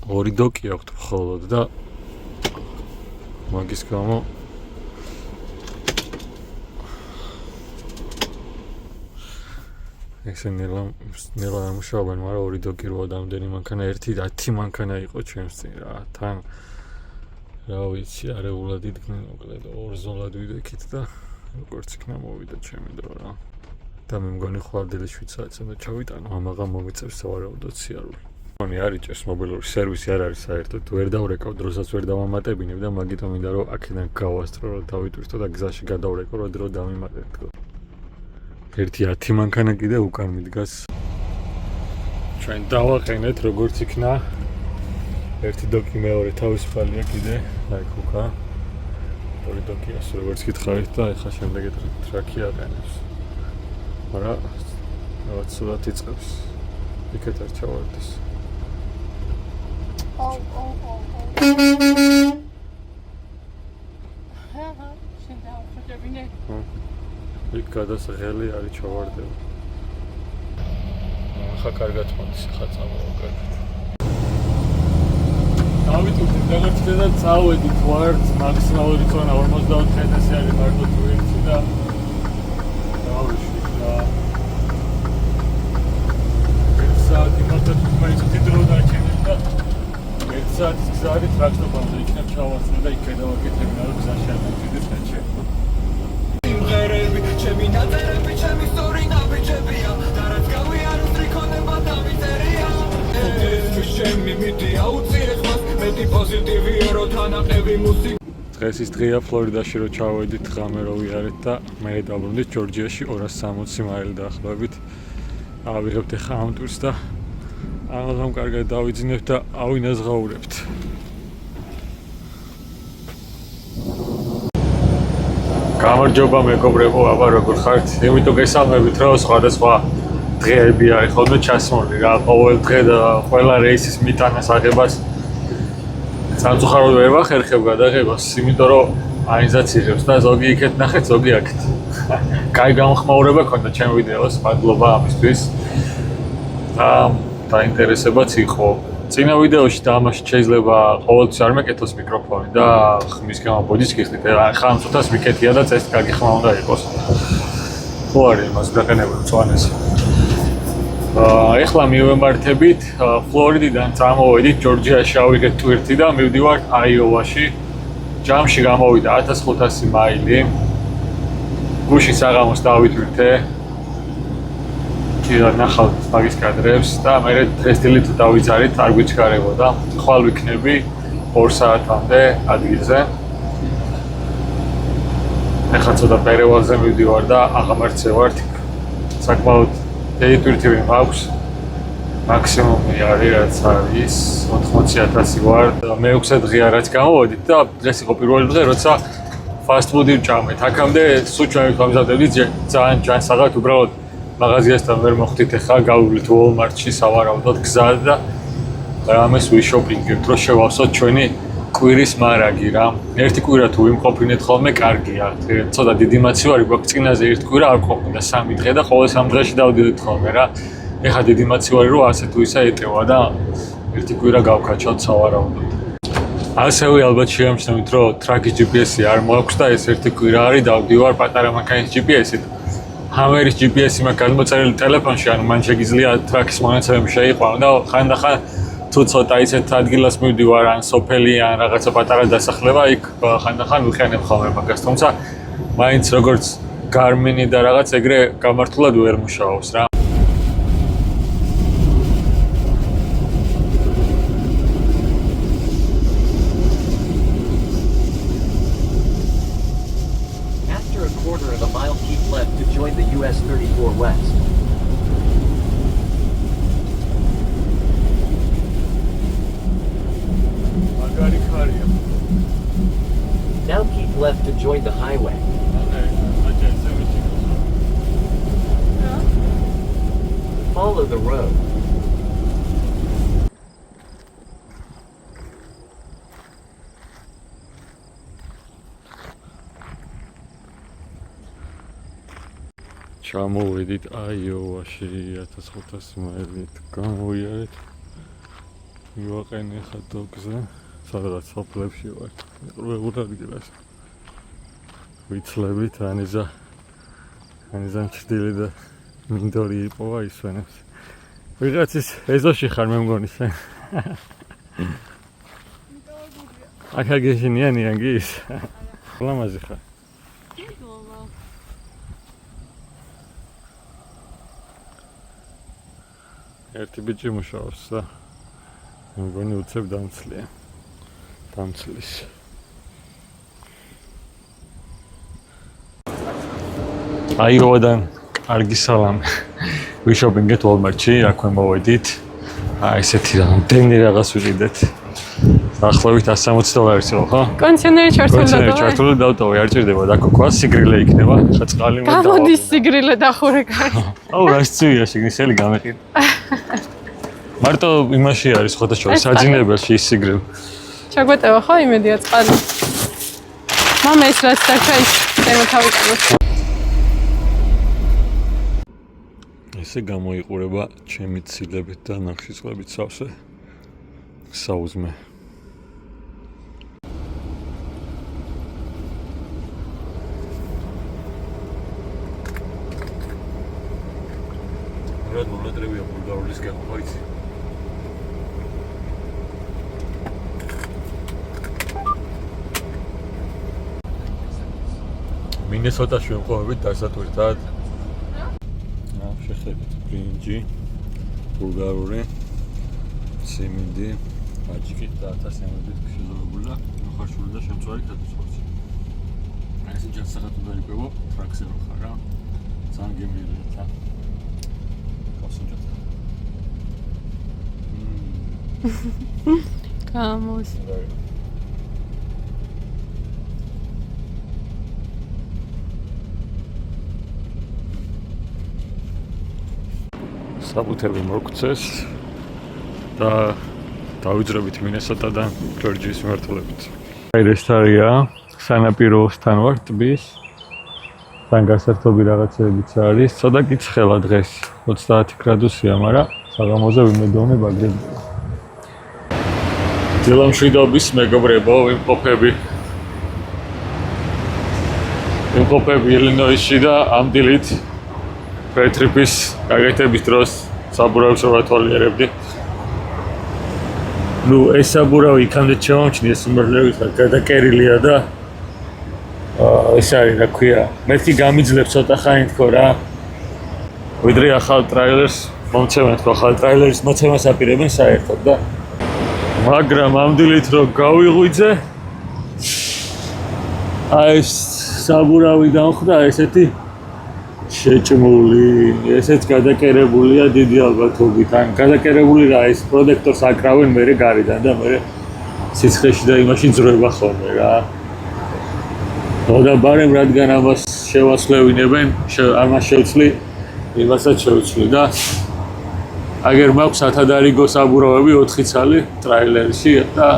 ორი დოკი აქვთ მხოლოდ და მაგის გამო ესე ნელა ამუშავებენ, მაგრამ ორი დოკი როა დამდენი მანქანა, 1-10 მანქანა იყო ჩემს წინ რა. თან რა ვიცი, არეულად იდგნენ მოკლედ, ორ ზოლად ვიდექით და როგორც იქნა მოვიდა ჩემი დრო რა. და მე მგონი ხვალდილი 7 საათს უნდა ჩავიტანო, ამაღამ მომიწევს სავარაუდოდ სიარული. მგონი არ იჭერს მობილური სერვისი არ არის საერთოდ, ვერ დავრეკავ, დროსაც ვერ დავამატებინებ და მაგიტომ მინდა რომ აქედან გავასწრო, რომ დავიტვირთო და გზაში გადავრეკო, რომ დრო დავიმატებო. 1-10 მანქანა კიდე უკან მიდგას. ჩვენ დავაყენეთ როგორც იქნა. ერთი დოკი მეორე თავისუფალია კიდე, აი ხუქა. ორი დოკი ასე როგორც გითხარით და ეხლა შემდეგ ტრაკი აყენებს. მაგრამ რაღაც სულად იწყებს. იქეთ არ ჩავარდეს. შენ დაუხვდებინე. იქ გადასაღელი არის ჩავარდება. ახლა კარგად მოდის, ახლა წამოვაგებ. დავიტვირთით დაგარჩეთ და წავედით ვართ, მაქსიმალური წონა 44,000 არის მარტო ტვირთი და დავიშვით და საათი მარტო მაინც დრო დაჩენილ და 1 საათის გზა არის ტრაქტორამდე იქნებ ჩავასწრე და იქ გადავაკეთებინა რომ გზაში არ მივიდეს მეჩე. ჩემი ნაწერები, ჩემი სტორი ნაბიჯებია და რაც გავიაროთ რიქონება დავიწერია. ჩემი მიდი აუწიეთ მას, მეტი პოზიტივია რო თანაყები მუსიკა. დღეს ის დღეა ფლორიდაში რო ჩავედით ღამე რო ვიარეთ და მე დავბრუნდით ჯორჯიაში 260 მაილი დაახლოებით. ავიღებთ ახლა ამ ტურს და ამაღამ კარგად დავიძინებთ და ავინაზღაურებთ. გამარჯობა მეგობრებო, აბა როგორ ხართ? იმიტომ გესალმებით, რომ სხვადასხვა დღეები არის ხოლმე ჩასმული რა, ყოველ დღე და ყველა რეისის მიტანას აღებას სამწუხაროდ ვერ ვახერხებ გადაღებას, იმიტომ რომ აინზაც იღებს და ზოგი იქეთ ნახეთ, ზოგი აქეთ. კაი გამოხმაურება ქონდა ჩემ ვიდეოს, მადლობა ამისთვის. დაინტერესებაც იყო. წინა ვიდეოში თამაშით შეიძლება ყოველთვის არ მეკეთოს მიკროფონი და ხმის გამო ბოდიშს გიხდით. ახლა ამ წუთას მიკეთია და წესით კარგი ხმა უნდა იყოს. ხო არის მას დაყენებული მწვანეს. ეხლა მივემართებით ფლორიდიდან წამოვედით ჯორჯიაში ავიღეთ ტვირთი და მივდივართ აიოვაში. ჯამში გამოვიდა 1500 მაილი. გუშინ საღამოს დავიტვირთე. კიდევ ნახავთ მაგის კადრებს და მე დღესდილით დავიძარით, არ გვიჩქარებოდა. ხვალ ვიქნები 2 საათამდე ადგილზე. ეხლა ცოტა პერევალზე მივდივარ და აღამარცევართ. საკმაოდ დიდი ტვირთები მაქვს. მაქსიმუმი არის რაც არის 80,000 ვარ. მე-6 დღეა რაც გამოვედით და დღეს იყო პირველი დღე, როცა fast food-ი ვჭამეთ. აქამდე სულ ჩვენ ვამზადებდით ძალიან ჯანსაღად უბრალოდ მაღაზიასთან ვერ მოხვდით, ახლა გავივლით Walmart-ში სავარაუდოდ გზა და რამეს ვიშოპინგებთ, რომ შევავსოთ ჩვენი კვირის მარაგი რა. ერთი კვირა თუ ვიმყოფინეთ ხოლმე კარგია. ცოტა დიდი მაცივარი გვაქვს, წინაზე ერთ კვირა არ ყოფნა 3 დღე და ყოველ 3 დღეში დავდივდით ხოლმე რა. ეხლა დიდი მაცივარი რო ასე თუ ისა ეტევა და ერთი კვირა გავქაჩავთ სავარაუდოდ. ასევე ალბათ შეამჩნევით, რომ ტრაკის GPS-ი არ მაქვს და ეს ერთი კვირა არის დავდივარ პატარა მანქანის GPS-ით. ჰამერის GPS-ი მაქვს გადმოწერილი ტელეფონში, ანუ მან შეგიძლია ტრაკის მონაცემები შეიყვანო და ხანდახან თუ ცოტა ისეთ ადგილას მივდივარ, ან სოფელი, ან რაღაცა პატარა დასახლება, იქ ხანდახან ვიყენებ ხოლმე მაგას, თუმცა მაინც როგორც Garmin-ი და რაღაც ეგრე გამართულად ვერ მუშაობს რა. US 34 West. Now keep left to join the highway. Follow the road. ჩამოვედით აიოვაში 1500 მაილით გამოვიარეთ. მივაყენე ხა დოგზე, სადღაც სოფლებში ვარ. მიყრუებულ ადგილას. ვიცლებით ანიზა ჩრდილი და მინდორი იპოვა ისვენებს. ვიღაცის ეზოში ხარ მე მგონი შენ. აქა გეშინიანი ანგის. ლამაზი ხარ. ერთი ბიჭი მუშაობს და მე მგონი უცებ დამცლია. დამცლის. აიოვადან კარგი სალამი. ვიშოპინგეთ Walmart-ში, აქვე მოვედით. ესეთი რამდენი რაღაც ვიყიდეთ. დაახლოებით $160 იყო, ხო? კონდიციონერი ჩართული და ჩართული დავტოვე, არ ჭირდება და ქოქვა სიგრილე იქნება, ხა წყალი მოდა. გამოდის სიგრილე დახურე კარი. აუ, რა სწვია შეგნისელი გამეყიდა. მარტო იმაში არის ხოთა შორის საძინებელში ის სიგრილე. ჩაგვეტევა ხო იმედია წყალი. მამა ეს რაც დარჩა ის შემოთავაზა. ესე გამოიყურება ჩემი ცილებით და ნახშირწყლებით სავსე საუზმე. რად მომეტრებია ბულგარულის გემო იცი? მინესოტაში ვიმყოფებით დასატვირთად. შეხედეთ ბრინჯი, ბულგარული, სიმინდი, აჯიკით და 1000-ემდე შეზღუდული და მოხარშული და შემწვარი ქართულსხორცი. ესე ჯანსაღად უნდა იყებო, ტრაქზე რო ხარ რა. ძალიან გემრიელია ცა. გავსინჯოთ. გამოს. საბუთები მოგწეს და დავიძრებით მინესოტადან ჯორჯიის მიმართულებით. რესტორანია, სანაპიროსთან ვარ ტბის. თან გასართობი რაღაცებიც არის. ცოტა კიცხელა დღეს 30 გრადუსია, მაგრამ საღამოზე ვიმედოვნე ბაგრები. დილამშვიდობის მეგობრებო, ვიმყოფები ილინოისში და ამ დილით პრეტრიპის გაკეთების დროს საბურავის ვათვალიერებდი. ეს საბურავი იქამდე შემომჩნია სიმართლეებით გადაკერილია და ეს არის რა ქვია, მეთქი გამიძლებ ცოტა ხანი თქო რა. ვიდრე ახალ ტრაილერს მომცემენ თქო, ახალ ტრაილერის მოცემას აპირებენ საერთოდ და მაგრამ ამ დილით რო გავიღვიძე ეს საბურავი დამხვდა ესეთი შეჭმული, ესეც გადაკერებულია დიდი ალბათობით. ან გადაკერებული რა ის პროდექტორს აკრავენ მერე გარედან და მერე სიცხეში და იმაში ძროება ხოლმე რა. და ბარემ რადგან ამას შევასვლევინებენ, ამას შევცვლი, იმასაც შევცვლი და აგერ მაქვს 1000 არიგო საბურავები 4 ცალი ტრაილერში და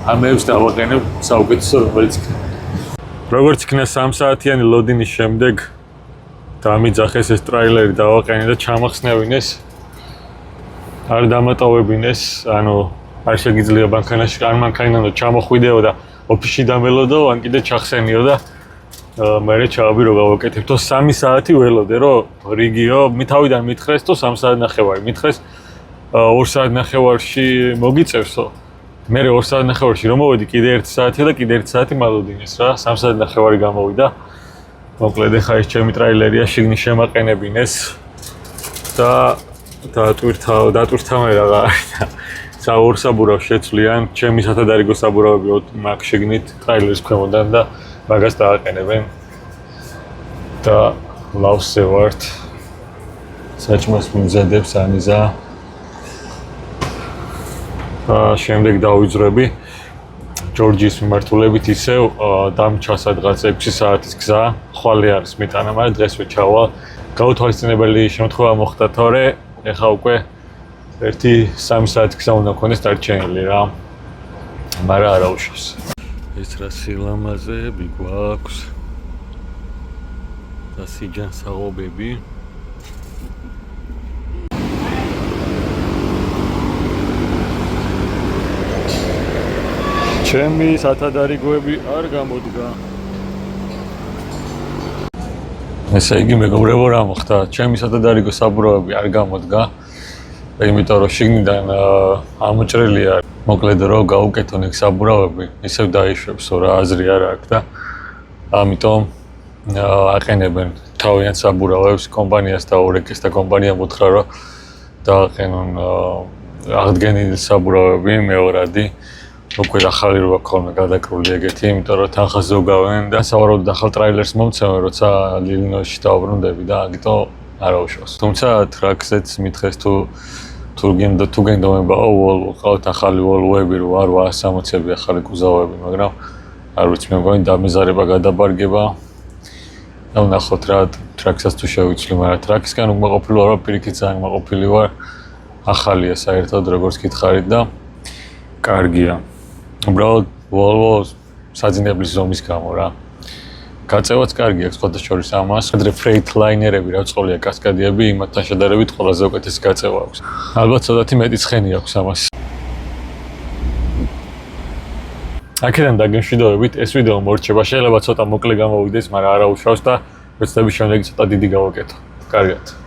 ამებს დავაყენებ საუკეთესო რომელიც როგორც იქნა 3 საათიანი ლოდინის შემდეგ დამიძახეს ეს ტრაილერი დავაყენე და ჩამახსნევინეს. არ დამატოვებინეს, ანუ არ შეგიძლია მანქანაში, არ მანქანიდან ჩამოხვიდეო და ოფისში დამელოდო, ან კიდე ჩახსენიო და მერე ჩავაბი რო გავაკეთებთო 3 საათი ველოდე რომ რიგიო, თავიდან მითხრეს თუ 3 საათი ნახევარი, მითხრეს 2 საათი ნახევარში მოგიწევსო. მერე 2 საათი ნახევარში რომ მოვედი კიდე 1 საათია და კიდე 1 საათი მალოდინეს რა, 3 საათი ნახევარი გამოვიდა. მოკლედ ახლა ეს ჩემი ტრაილერია შიგნით შემაყენებინეს და დატვირთა მე რაღა და 2 საბურავს შეცვლიან, ჩემი 1000 არიგო საბურავები მაქვს შიგნით ტრაილერის ქვემოდან და მაგას დააყენებენ და ლავსზე ვართ. საჭმელს მიმზადებს ანიზა. შემდეგ დავიძრები ჯორჯიის მიმართულებით ისევ დამჩა სადღაც 6 საათის გზა, ხვალე არის მიტანა, მაგრამ დღესვე ჩავალ. გაუთვალისწინებელი შემთხვევა მოხდა, თორე ეხა უკვე 1-3 საათი გზა უნდა მქონდეს დარჩენილი რა. მაგრამ არა უშავს. ეს რა სილამაზეები გვაქვს. და სიჯანსაღობები. ჩემი სათადარიგოები არ გამოდგა. ესე იგი მეგობრებო რა მოხდა? ჩემი სათადარიგო საბურავები არ გამოდგა. იმიტომ რომ შიგნიდან ამოჭრილია. მოკლედ რომ გავუკეთონ ეგ საბურავები, ისევ დაიშვებს, რა აზრი არ აქვს და ამიტომ აყენებენ თავიანთ საბურავებს კომპანიას და ორეკეს და კომპანია მოთხრა რომ დააყენონ აღდგენილი საბურავები მეორადი. უკვე ახალი რო აქვს ხოლმე გადაკრული ეგეთი, იმიტომ რომ თანხას ზოგავენ და სავარაუდოდ ახალ ტრაილერს მომცემენ, როცა ილინოისში დავბრუნდები და აგიტო არ აუშვას. თუმცა ტრაქზეც მითხეს თუ გენდომება ყავთ ახალი ვოლვოები რო არ 160-ები ახალი კუზავები, მაგრამ არ ვიცი, მე მგონი დამეზარება გადაბარგება. და ვნახოთ რა ტრაქსაც თუ შევიცვლი, მაგრამ ტრაქისგან უკმაყოფილი ვარ, პირიქით ძალიან უკმაყოფილი ვარ. ახალია საერთოდ როგორც გითხარით და კარგია. უბრალოდ Volvo საძინებლის ზომის გამო რა. გაწევაც კარგი აქვს სხვათა შორის ამას. ადრე Freightliner-ები რა ვწყოლია კასკადიები, იმათთან შედარებით ყველაზე უკეთესი გაწევა აქვს. ალბათ ცოტათი მეტი ცხენი აქვს ამას. აქედან დაგემშვიდობებით, ეს ვიდეო მორჩება. შეიძლება ცოტა მოკლე გამოვიდეს, მაგრამ არა უშავს და ვეცდები შემდეგი ცოტა დიდი გავაკეთო. კარგად.